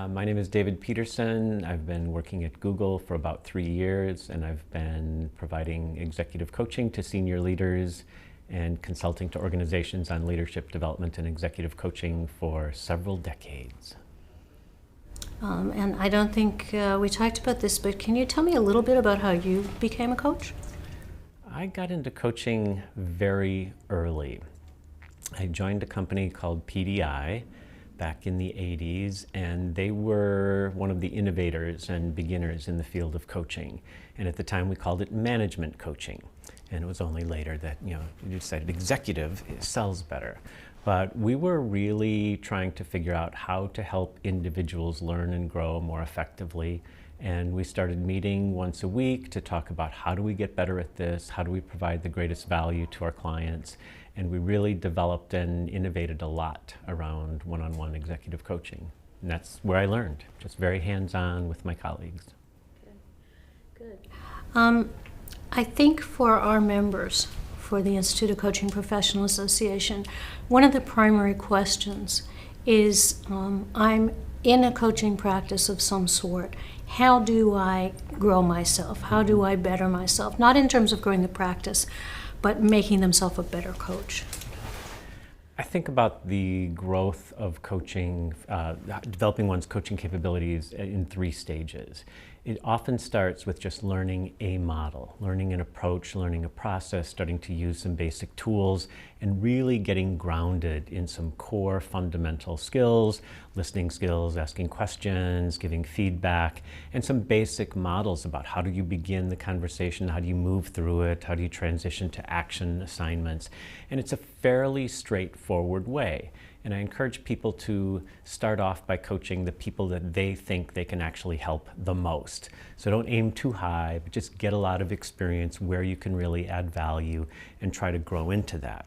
My name is David Peterson. I've been working at Google for about 3 years, and I've been providing executive coaching to senior leaders and consulting to organizations on leadership development and executive coaching for several decades. And I don't think we talked about this, but can you tell me a little bit about how you became a coach? I got into coaching very early. I joined a company called PDI back in the 80s, and they were one of the innovators and beginners in the field of coaching. And at the time we called it management coaching. And it was only later that, you decided executive sells better. But we were really trying to figure out how to help individuals learn and grow more effectively. And we started meeting once a week to talk about how do we get better at this, how do we provide the greatest value to our clients. And we really developed and innovated a lot around one-on-one executive coaching. And that's where I learned, just very hands-on with my colleagues. Good. I think for our members, for the Institute of Coaching Professional Association, one of the primary questions is, I'm in a coaching practice of some sort. How do I grow myself? How do I better myself? Not in terms of growing the practice, but making themselves a better coach. I think about the growth of coaching, developing one's coaching capabilities in 3 stages. It often starts with just learning a model, learning an approach, learning a process, starting to use some basic tools, and really getting grounded in some core fundamental skills, listening skills, asking questions, giving feedback, and some basic models about how do you begin the conversation, how do you move through it, how do you transition to action assignments. And it's a fairly straightforward way. And I encourage people to start off by coaching the people that they think they can actually help the most. So don't aim too high, but just get a lot of experience where you can really add value and try to grow into that.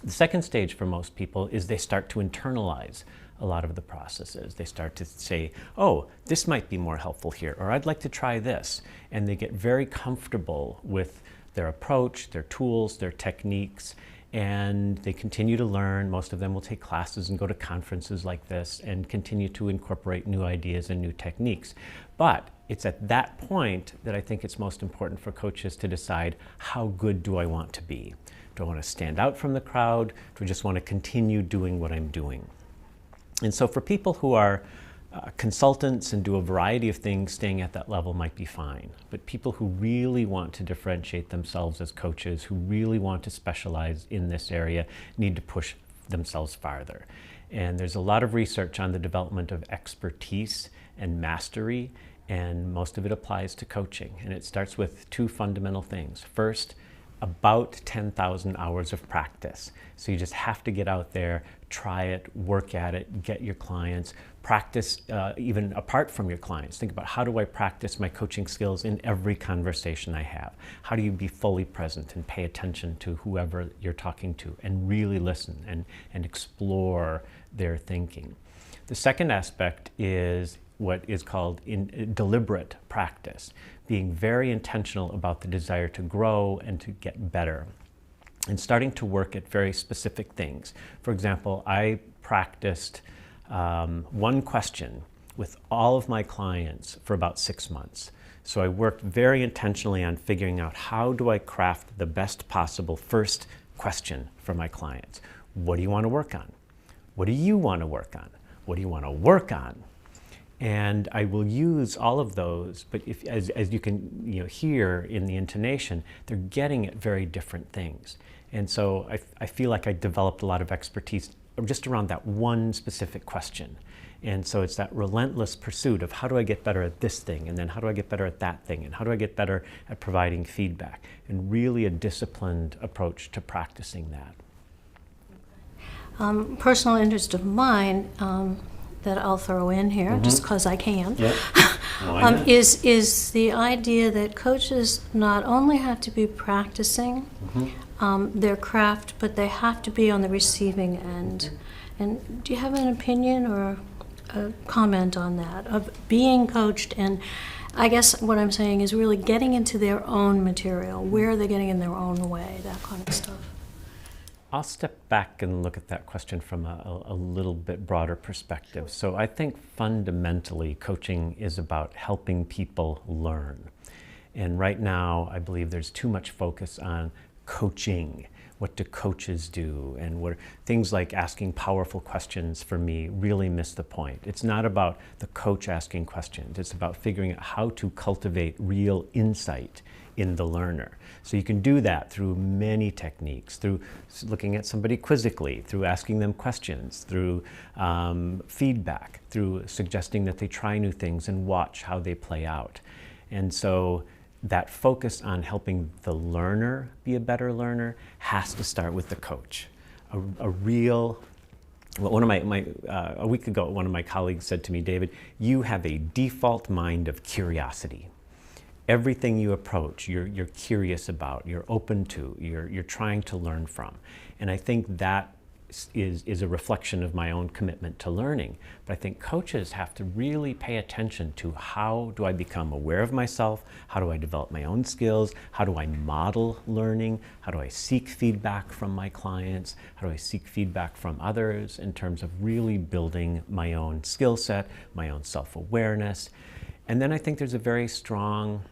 The second stage for most people is they start to internalize a lot of the processes. They start to say, oh, this might be more helpful here, or I'd like to try this. And they get very comfortable with their approach, their tools, their techniques, and they continue to learn. Most of them will take classes and go to conferences like this and continue to incorporate new ideas and new techniques. But it's at that point that I think it's most important for coaches to decide, how good do I want to be? Do I want to stand out from the crowd? Do I just want to continue doing what I'm doing? And so for people who are consultants and do a variety of things, staying at that level might be fine. But people who really want to differentiate themselves as coaches, who really want to specialize in this area, need to push themselves farther. And there's a lot of research on the development of expertise and mastery, and most of it applies to coaching. And it starts with 2 fundamental things. First, about 10,000 hours of practice. So you just have to get out there, try it, work at it, get your clients, practice even apart from your clients. Think about, how do I practice my coaching skills in every conversation I have? How do you be fully present and pay attention to whoever you're talking to and really listen and explore their thinking? The second aspect is what is called deliberate practice, being very intentional about the desire to grow and to get better, and starting to work at very specific things. For example, I practiced one question with all of my clients for about 6 months. So I worked very intentionally on figuring out, how do I craft the best possible first question for my clients? What do you want to work on? What do you want to work on? What do you want to work on? And I will use all of those, but as you can hear in the intonation, they're getting at very different things. And so I feel like I developed a lot of expertise just around that one specific question. And so it's that relentless pursuit of, how do I get better at this thing? And then how do I get better at that thing? And how do I get better at providing feedback? And really a disciplined approach to practicing that. Personal interest of mine, that I'll throw in here, just because I can, is the idea that coaches not only have to be practicing their craft, but they have to be on the receiving end. And do you have an opinion or a comment on that, of being coached? And I guess what I'm saying is really getting into their own material. Where are they getting in their own way, that kind of stuff. I'll step back and look at that question from a little bit broader perspective. So I think fundamentally coaching is about helping people learn. And right now, I believe there's too much focus on coaching. What do coaches do? And what things like asking powerful questions, for me, really miss the point. It's not about the coach asking questions. It's about figuring out how to cultivate real insight in the learner. So you can do that through many techniques, through looking at somebody quizzically, through asking them questions, through feedback, through suggesting that they try new things and watch how they play out. And so that focus on helping the learner be a better learner has to start with the coach. A week ago, one of my colleagues said to me, David, you have a default mind of curiosity. Everything you approach, you're curious about, you're open to, you're trying to learn from. And I think that is a reflection of my own commitment to learning. But I think coaches have to really pay attention to how do I become aware of myself, how do I develop my own skills, how do I model learning, how do I seek feedback from my clients, how do I seek feedback from others in terms of really building my own skill set, my own self-awareness. And then I think there's a very strong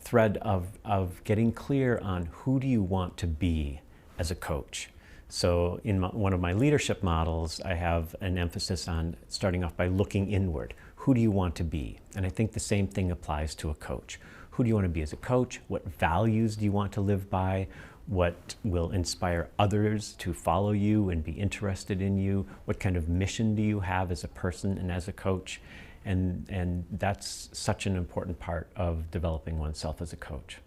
thread of getting clear on who do you want to be as a coach. So in one of my leadership models, I have an emphasis on starting off by looking inward. Who do you want to be? And I think the same thing applies to a coach. Who do you want to be as a coach? What values do you want to live by? What will inspire others to follow you and be interested in you? What kind of mission do you have as a person and as a coach? And that's such an important part of developing oneself as a coach.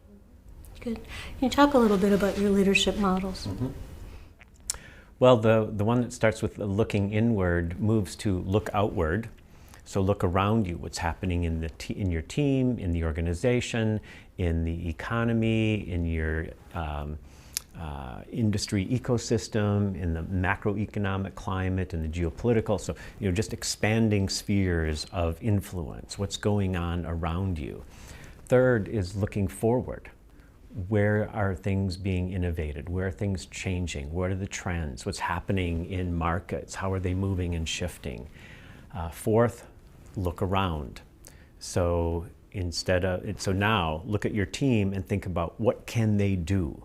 Good. Can you talk a little bit about your leadership models? Mm-hmm. Well, the one that starts with looking inward moves to look outward. So look around you, what's happening in your team, in the organization, in the economy, in your industry ecosystem, in the macroeconomic climate, and the geopolitical. So, just expanding spheres of influence, what's going on around you. Third is looking forward. Where are things being innovated? Where are things changing? What are the trends? What's happening in markets? How are they moving and shifting? Fourth, look around. So now look at your team and think about what can they do?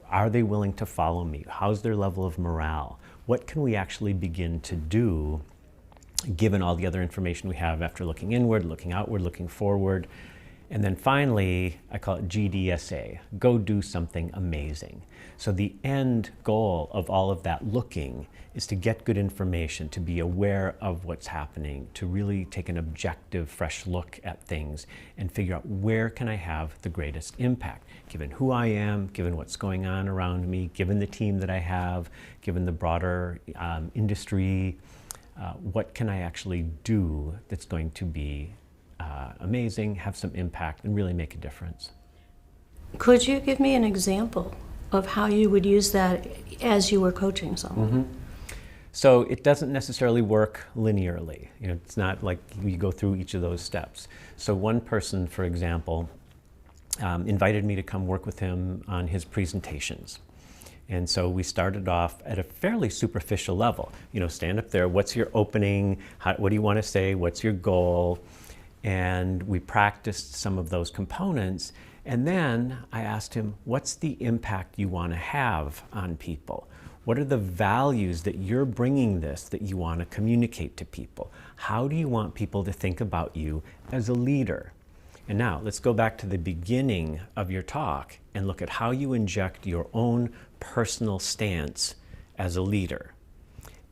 Are they willing to follow me? How's their level of morale? What can we actually begin to do given all the other information we have after looking inward, looking outward, looking forward? And then finally, I call it GDSA, go do something amazing. So the end goal of all of that looking is to get good information, to be aware of what's happening, to really take an objective, fresh look at things and figure out where can I have the greatest impact, given who I am, given what's going on around me, given the team that I have, given the broader industry, what can I actually do that's going to be amazing, have some impact, and really make a difference. Could you give me an example of how you would use that as you were coaching someone? Mm-hmm. So it doesn't necessarily work linearly. It's not like you go through each of those steps. So one person, for example, invited me to come work with him on his presentations. And so we started off at a fairly superficial level. Stand up there, what's your opening? What do you want to say? What's your goal? And we practiced some of those components. And then I asked him, what's the impact you want to have on people? What are the values that you're bringing that you want to communicate to people? How do you want people to think about you as a leader? And now let's go back to the beginning of your talk and look at how you inject your own personal stance as a leader.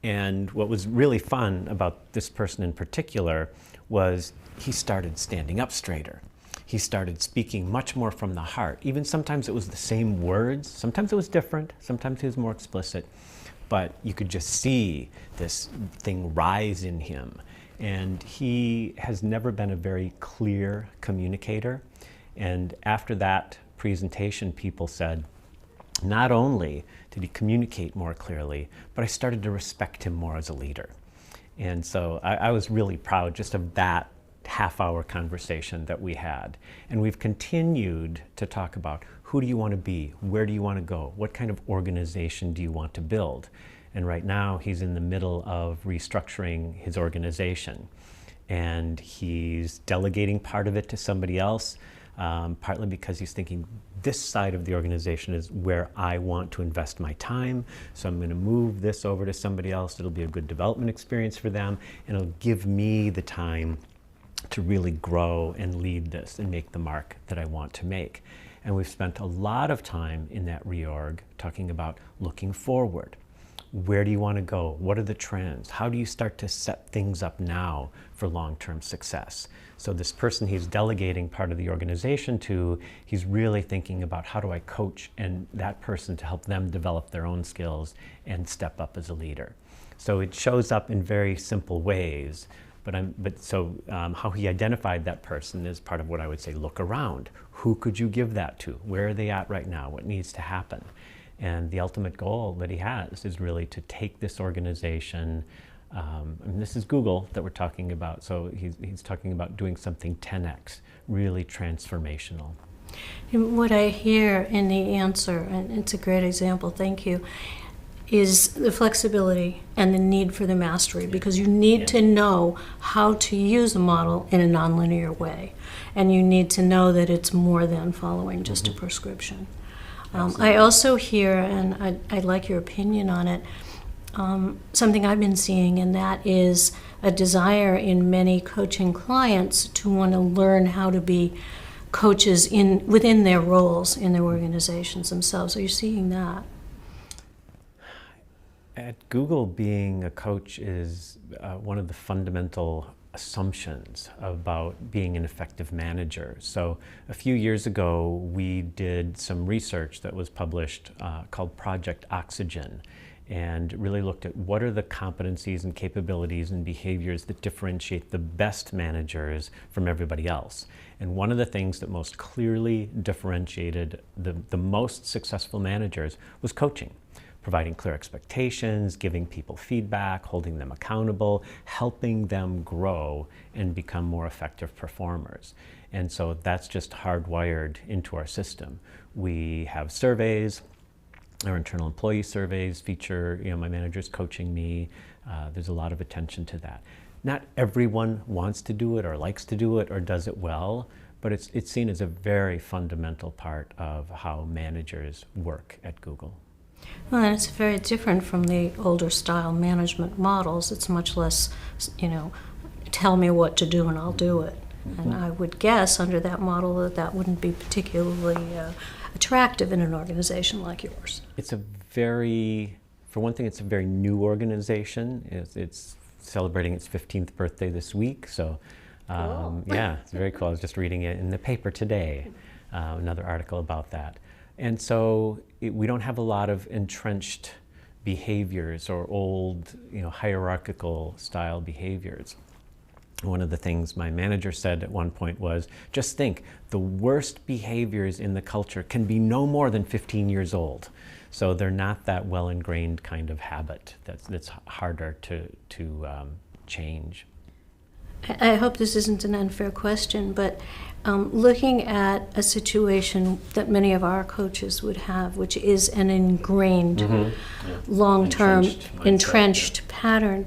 And what was really fun about this person in particular was he started standing up straighter. He started speaking much more from the heart. Even sometimes it was the same words. Sometimes it was different. Sometimes he was more explicit. But you could just see this thing rise in him. And he has never been a very clear communicator. And after that presentation, people said, not only did he communicate more clearly, but I started to respect him more as a leader. And so I was really proud just of that half-hour conversation that we had. And we've continued to talk about who do you want to be? Where do you want to go? What kind of organization do you want to build? And right now he's in the middle of restructuring his organization. And he's delegating part of it to somebody else, partly because he's thinking this side of the organization is where I want to invest my time, so I'm going to move this over to somebody else. It'll be a good development experience for them, and it'll give me the time to really grow and lead this and make the mark that I want to make. And we've spent a lot of time in that reorg talking about looking forward. Where do you want to go? What are the trends? How do you start to set things up now for long-term success? So this person he's delegating part of the organization to, he's really thinking about how do I coach and that person to help them develop their own skills and step up as a leader. So it shows up in very simple ways. How he identified that person is part of what I would say, look around. Who could you give that to? Where are they at right now? What needs to happen? And the ultimate goal that he has is really to take this organization, and this is Google that we're talking about, so he's talking about doing something 10x, really transformational. And what I hear in the answer, and it's a great example, thank you, is the flexibility and the need for the mastery, because you need to know how to use a model in a nonlinear way, and you need to know that it's more than following just a prescription. I also hear, and I'd like your opinion on it, something I've been seeing, and that is a desire in many coaching clients to want to learn how to be coaches within their roles in their organizations themselves. Are you seeing that? At Google, being a coach is one of the fundamental assumptions about being an effective manager. So a few years ago, we did some research that was published called Project Oxygen, and really looked at what are the competencies and capabilities and behaviors that differentiate the best managers from everybody else. And one of the things that most clearly differentiated the most successful managers was coaching. Providing clear expectations, giving people feedback, holding them accountable, helping them grow and become more effective performers. And so that's just hardwired into our system. We have surveys, our internal employee surveys feature, my managers coaching me. There's a lot of attention to that. Not everyone wants to do it or likes to do it or does it well, but it's seen as a very fundamental part of how managers work at Google. Well, and it's very different from the older style management models. It's much less, tell me what to do and I'll do it. And I would guess under that model that wouldn't be particularly attractive in an organization like yours. For one thing, it's a very new organization. It's celebrating its 15th birthday this week, so Cool. Yeah, it's very cool. I was just reading it in the paper today, another article about that. And so we don't have a lot of entrenched behaviors or old, hierarchical style behaviors. One of the things my manager said at one point was, just think, the worst behaviors in the culture can be no more than 15 years old. So they're not that well ingrained kind of habit that's harder to change. I hope this isn't an unfair question, but looking at a situation that many of our coaches would have, which is an ingrained, long-term, entrenched pattern,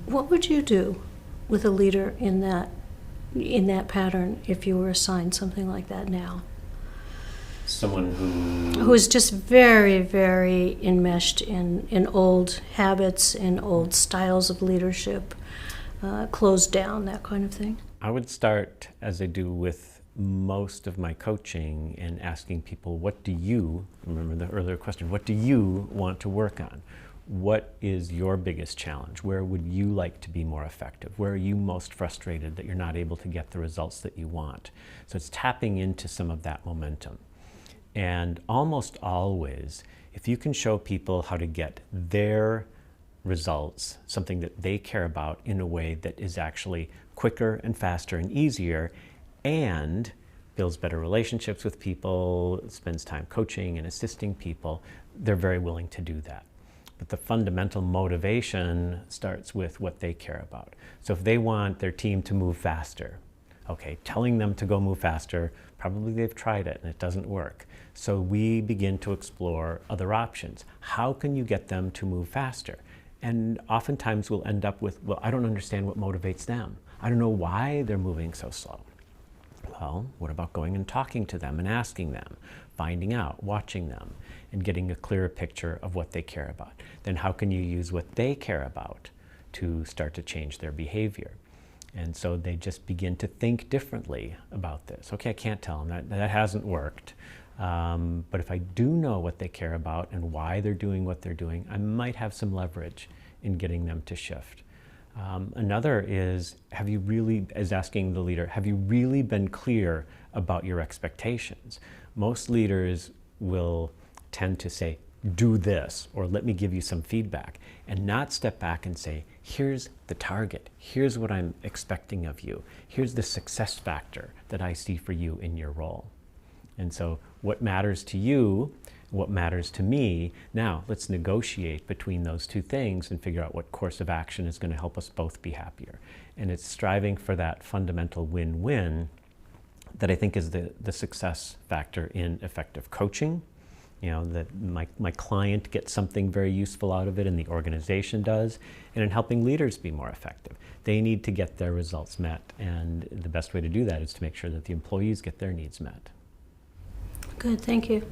what would you do with a leader in that pattern if you were assigned something like that now? Someone who is just very, very enmeshed in old habits, in old styles of leadership, closed down, that kind of thing? I would start, as I do with most of my coaching, and asking people, remember the earlier question, what do you want to work on? What is your biggest challenge? Where would you like to be more effective? Where are you most frustrated that you're not able to get the results that you want? So it's tapping into some of that momentum. And almost always, if you can show people how to get their results, something that they care about, in a way that is actually quicker and faster and easier, and builds better relationships with people, spends time coaching and assisting people, they're very willing to do that. But the fundamental motivation starts with what they care about. So if they want their team to move faster, Okay, telling them to go move faster, probably they've tried it and it doesn't work. So we begin to explore other options. How can you get them to move faster? And oftentimes we'll end up with, well, I don't understand what motivates them. I don't know why they're moving so slow. Well, what about going and talking to them and asking them, finding out, watching them, and getting a clearer picture of what they care about? Then how can you use what they care about to start to change their behavior? And so they just begin to think differently about this. Okay, I can't tell them that hasn't worked. But if I do know what they care about and why they're doing what they're doing, I might have some leverage in getting them to shift. Another is asking the leader, have you really been clear about your expectations? Most leaders will tend to say, do this, or let me give you some feedback, and not step back and say, here's the target, here's what I'm expecting of you, here's the success factor that I see for you in your role. And so what matters to you, what matters to me, now let's negotiate between those two things and figure out what course of action is going to help us both be happier. And it's striving for that fundamental win-win that I think is the success factor in effective coaching. You know, that my client gets something very useful out of it and the organization does, and in helping leaders be more effective. They need to get their results met, and the best way to do that is to make sure that the employees get their needs met. Good, thank you.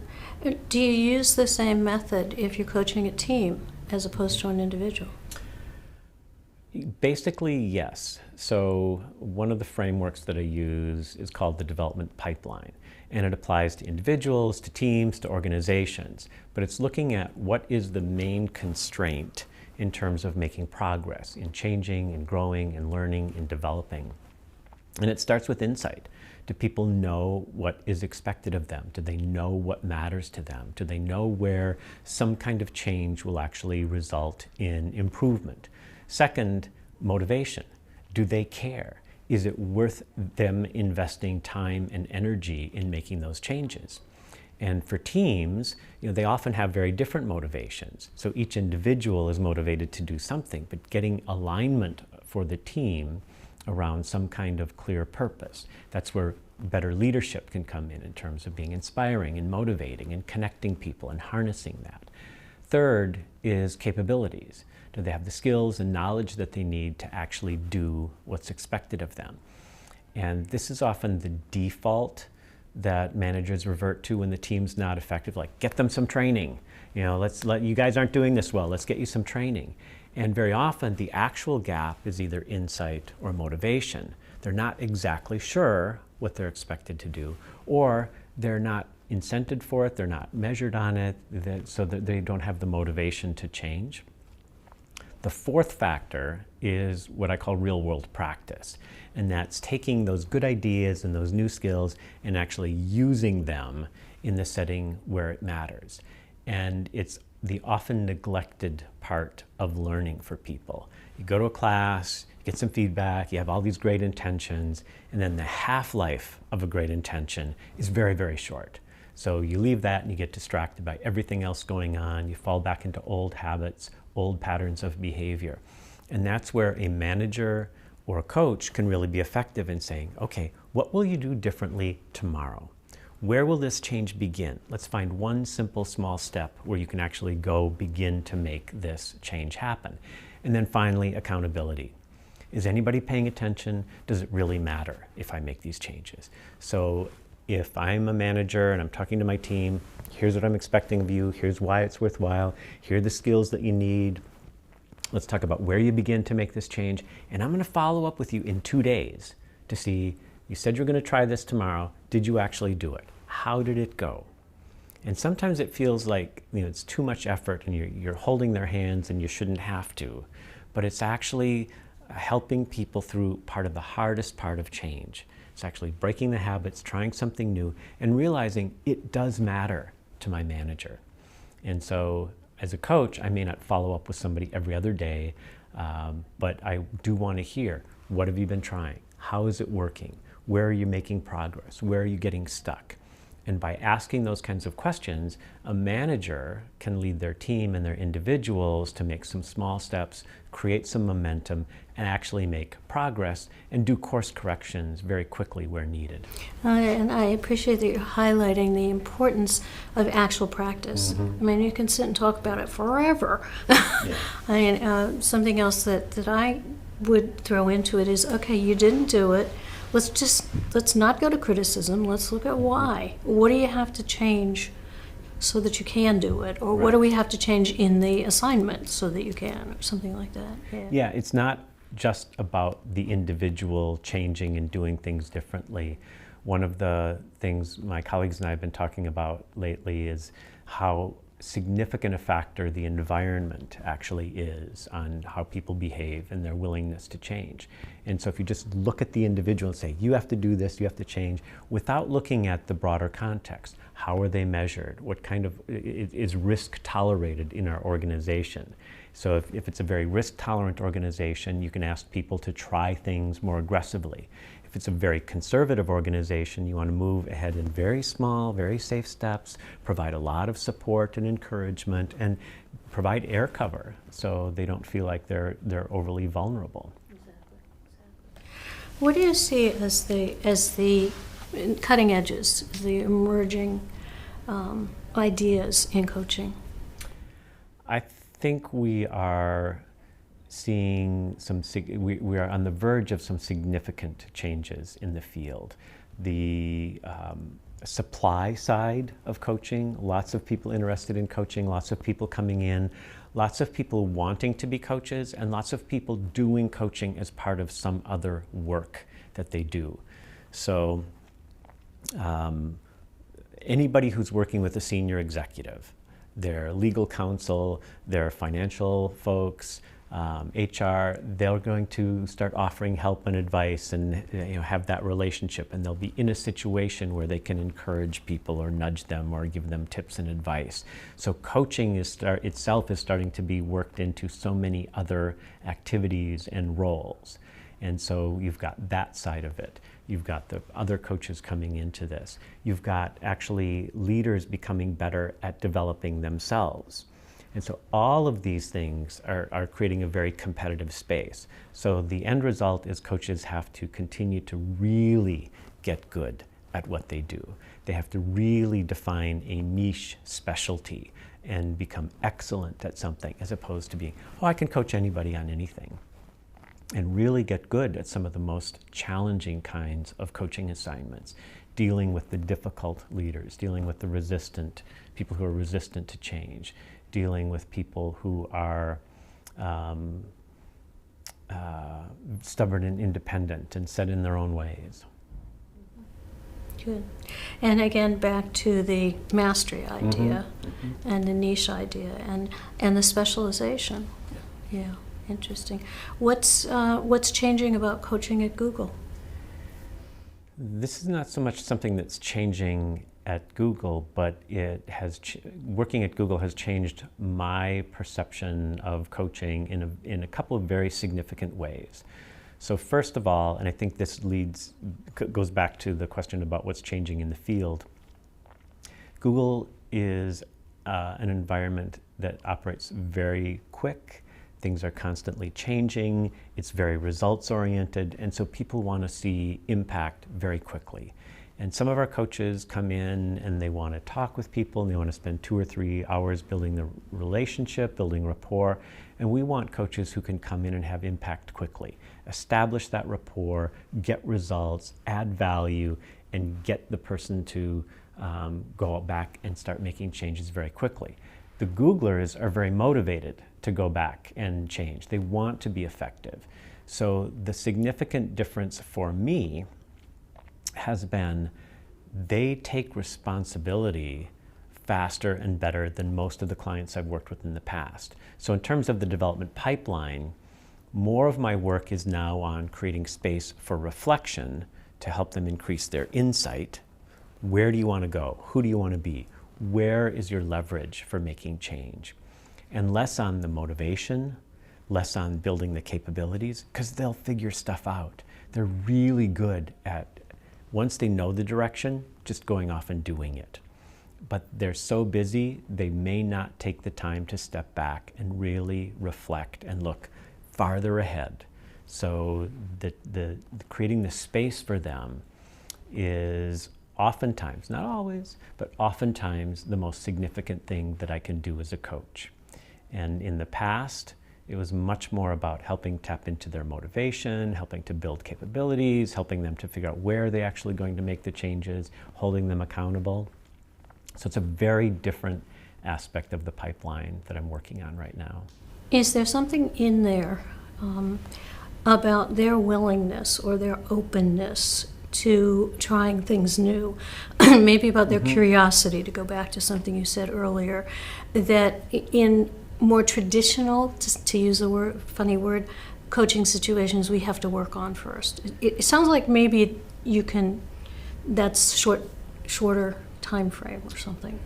Do you use the same method if you're coaching a team as opposed to an individual? Basically, yes. So one of the frameworks that I use is called the development pipeline, and it applies to individuals, to teams, to organizations. But it's looking at what is the main constraint in terms of making progress, in changing, in growing, in learning, in developing. And it starts with insight. Do people know what is expected of them? Do they know what matters to them? Do they know where some kind of change will actually result in improvement? Second, motivation. Do they care? Is it worth them investing time and energy in making those changes? And for teams, they often have very different motivations. So each individual is motivated to do something, but getting alignment for the team around some kind of clear purpose. That's where better leadership can come in terms of being inspiring and motivating and connecting people and harnessing that. Third is capabilities. Do they have the skills and knowledge that they need to actually do what's expected of them? And this is often the default that managers revert to when the team's not effective, like get them some training. You guys aren't doing this well, let's get you some training. And very often the actual gap is either insight or motivation. They're not exactly sure what they're expected to do, or they're not incented for it, they're not measured on it, so that they don't have the motivation to change. The fourth factor is what I call real-world practice, and that's taking those good ideas and those new skills and actually using them in the setting where it matters. And it's the often neglected part of learning for people. You go to a class, you get some feedback, you have all these great intentions, and then the half-life of a great intention is very, very short. So you leave that and you get distracted by everything else going on, you fall back into old habits, old patterns of behavior. And that's where a manager or a coach can really be effective in saying, okay, what will you do differently tomorrow? Where will this change begin? Let's find one simple small step where you can actually go begin to make this change happen. And then finally, accountability. Is anybody paying attention? Does it really matter if I make these changes? So if I'm a manager and I'm talking to my team, here's what I'm expecting of you, here's why it's worthwhile, here are the skills that you need. Let's talk about where you begin to make this change. And I'm going to follow up with you in 2 days to see, you said you're going to try this tomorrow. Did you actually do it? How did it go? And sometimes it feels like it's too much effort and you're holding their hands and you shouldn't have to. But it's actually helping people through part of the hardest part of change. It's actually breaking the habits, trying something new, and realizing it does matter to my manager. And so as a coach, I may not follow up with somebody every other day, but I do want to hear, what have you been trying? How is it working? Where are you making progress? Where are you getting stuck? And by asking those kinds of questions, a manager can lead their team and their individuals to make some small steps, create some momentum, and actually make progress and do course corrections very quickly where needed. And I appreciate that you're highlighting the importance of actual practice. Mm-hmm. I mean, you can sit and talk about it forever. Yeah. I mean, something else that I would throw into it is, okay, you didn't do it. Let's not go to criticism. Let's look at why. What do you have to change so that you can do it? Or what do we have to change in the assignment so that you can, or something like that. Yeah, it's not just about the individual changing and doing things differently. One of the things my colleagues and I have been talking about lately is how significant a factor the environment actually is on how people behave and their willingness to change. And so if you just look at the individual and say, you have to do this, you have to change, without looking at the broader context, how are they measured? What kind of, is risk tolerated in our organization? So if it's a very risk-tolerant organization, you can ask people to try things more aggressively. If it's a very conservative organization, you want to move ahead in very small, very safe steps, provide a lot of support and encouragement, and provide air cover so they don't feel like they're overly vulnerable. Exactly. What do you see as the cutting edges, the emerging ideas in coaching? I think we are seeing we are on the verge of some significant changes in the field. The supply side of coaching, lots of people interested in coaching, lots of people coming in, lots of people wanting to be coaches, and lots of people doing coaching as part of some other work that they do. So anybody who's working with a senior executive, their legal counsel, their financial folks, HR, they're going to start offering help and advice and have that relationship, and they'll be in a situation where they can encourage people or nudge them or give them tips and advice. So coaching itself is starting to be worked into so many other activities and roles. And so you've got that side of it. You've got the other coaches coming into this. You've got actually leaders becoming better at developing themselves. And so all of these things are creating a very competitive space. So the end result is coaches have to continue to really get good at what they do. They have to really define a niche specialty and become excellent at something, as opposed to being, oh, I can coach anybody on anything. And really get good at some of the most challenging kinds of coaching assignments, dealing with the difficult leaders, dealing with the people who are resistant to change, dealing with people who are stubborn and independent and set in their own ways. Good. And again, back to the mastery idea and the niche idea and the specialization. Yeah, interesting. What's changing about coaching at Google? This is not so much something that's changing at Google, but working at Google has changed my perception of coaching in a couple of very significant ways. So first of all, and I think this goes back to the question about what's changing in the field, Google is an environment that operates very quick. Things are constantly changing. It's very results oriented, and so people want to see impact very quickly. And some of our coaches come in and they want to talk with people and they want to spend 2 or 3 hours building the relationship, building rapport. And we want coaches who can come in and have impact quickly, establish that rapport, get results, add value, and get the person to go back and start making changes very quickly. The Googlers are very motivated to go back and change. They want to be effective. So the significant difference for me has been they take responsibility faster and better than most of the clients I've worked with in the past. So in terms of the development pipeline, more of my work is now on creating space for reflection to help them increase their insight. Where do you want to go? Who do you want to be? Where is your leverage for making change? And less on the motivation, less on building the capabilities, because they'll figure stuff out. They're really good at once they know the direction, just going off and doing it. But they're so busy, they may not take the time to step back and really reflect and look farther ahead. So the creating the space for them is oftentimes, not always, but oftentimes the most significant thing that I can do as a coach. And in the past, it was much more about helping tap into their motivation, helping to build capabilities, helping them to figure out where they're actually going to make the changes, holding them accountable. So it's a very different aspect of the pipeline that I'm working on right now. Is there something in there about their willingness or their openness to trying things new, maybe about their curiosity, to go back to something you said earlier, that in more traditional, to use a funny word, coaching situations we have to work on first? It sounds like maybe that's shorter time frame or something.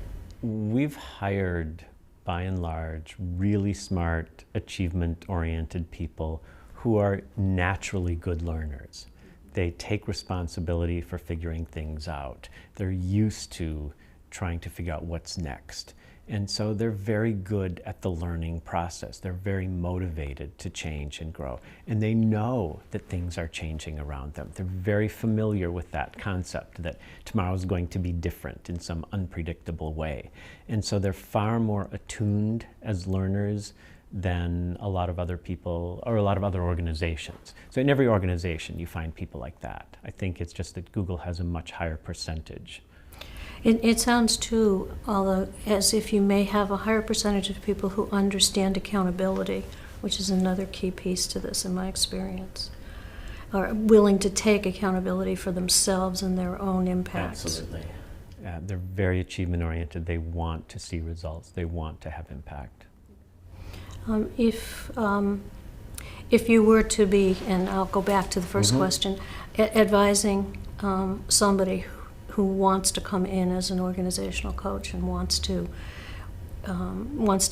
We've hired, by and large, really smart, achievement-oriented people who are naturally good learners. They take responsibility for figuring things out. They're used to trying to figure out what's next. And so they're very good at the learning process. They're very motivated to change and grow. And they know that things are changing around them. They're very familiar with that concept that tomorrow's going to be different in some unpredictable way. And so they're far more attuned as learners than a lot of other people or a lot of other organizations. So in every organization you find people like that. I think it's just that Google has a much higher percentage. It sounds too, although, as if you may have a higher percentage of people who understand accountability, which is another key piece to this in my experience, are willing to take accountability for themselves and their own impacts. Absolutely. They're very achievement oriented. They want to see results. They want to have impact. If you were to be, and I'll go back to the first question, advising somebody who wants to come in as an organizational coach and wants to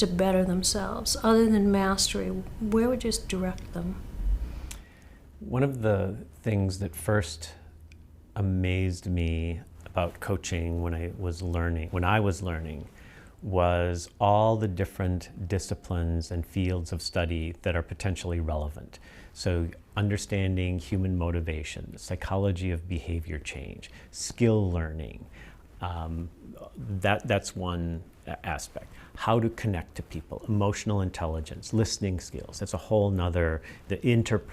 better themselves, other than mastery, where would you direct them? One of the things that first amazed me about coaching when I was learning was all the different disciplines and fields of study that are potentially relevant. So understanding human motivation, the psychology of behavior change, skill learning, that's one aspect. How to connect to people, emotional intelligence, listening skills. That's a whole nother,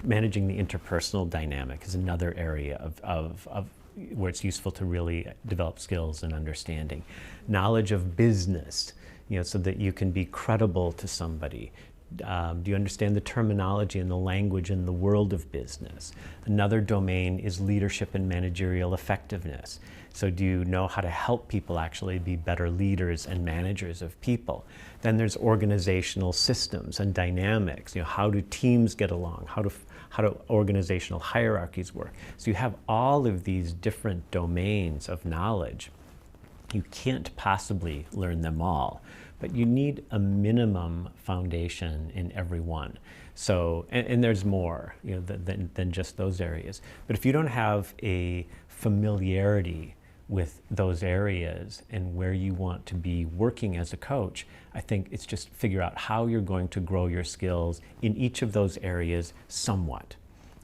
managing the interpersonal dynamic is another area of where it's useful to really develop skills and understanding. Knowledge of business, so that you can be credible to somebody. Do you understand the terminology and the language in the world of business? Another domain is leadership and managerial effectiveness. So do you know how to help people actually be better leaders and managers of people? Then there's organizational systems and dynamics. How do teams get along? How do organizational hierarchies work? So you have all of these different domains of knowledge. You can't possibly learn them all, but you need a minimum foundation in every one. So, and there's more than just those areas. But if you don't have a familiarity with those areas and where you want to be working as a coach, I think it's just figure out how you're going to grow your skills in each of those areas somewhat.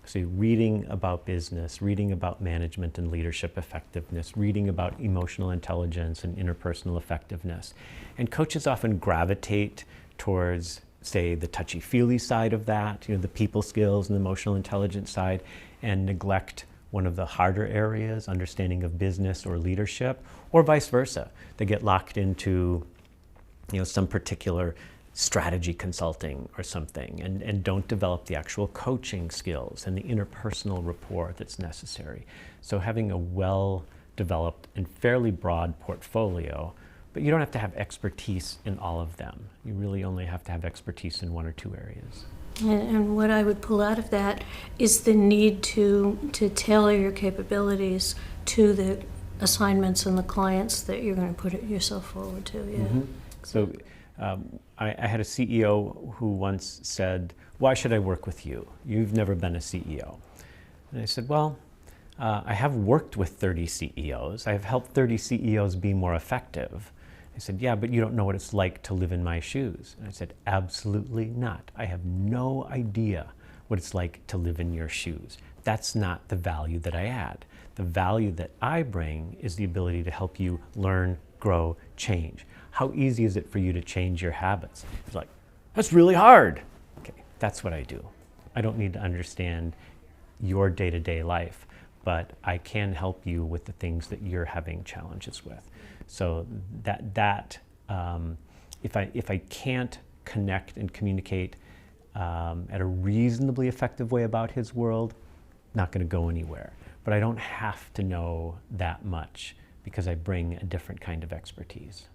So reading about business, reading about management and leadership effectiveness, reading about emotional intelligence and interpersonal effectiveness. And coaches often gravitate towards, say, the touchy-feely side of that, the people skills and the emotional intelligence side, and neglect one of the harder areas, understanding of business or leadership, or vice versa. They get locked into some particular strategy consulting or something and don't develop the actual coaching skills and the interpersonal rapport that's necessary. So having a well-developed and fairly broad portfolio, but you don't have to have expertise in all of them. You really only have to have expertise in one or two areas. And what I would pull out of that is the need to tailor your capabilities to the assignments and the clients that you're going to put yourself forward to. Yeah. Mm-hmm. So I had a CEO who once said, "Why should I work with you? You've never been a CEO." And I said, "Well, I have worked with 30 CEOs. I've helped 30 CEOs be more effective. I said, yeah, but you don't know what it's like to live in my shoes. And I said, absolutely not. I have no idea what it's like to live in your shoes. That's not the value that I add. The value that I bring is the ability to help you learn, grow, change. How easy is it for you to change your habits? It's like, that's really hard. Okay, that's what I do. I don't need to understand your day-to-day life, but I can help you with the things that you're having challenges with. So if I can't connect and communicate at a reasonably effective way about his world, not going to go anywhere. But I don't have to know that much because I bring a different kind of expertise.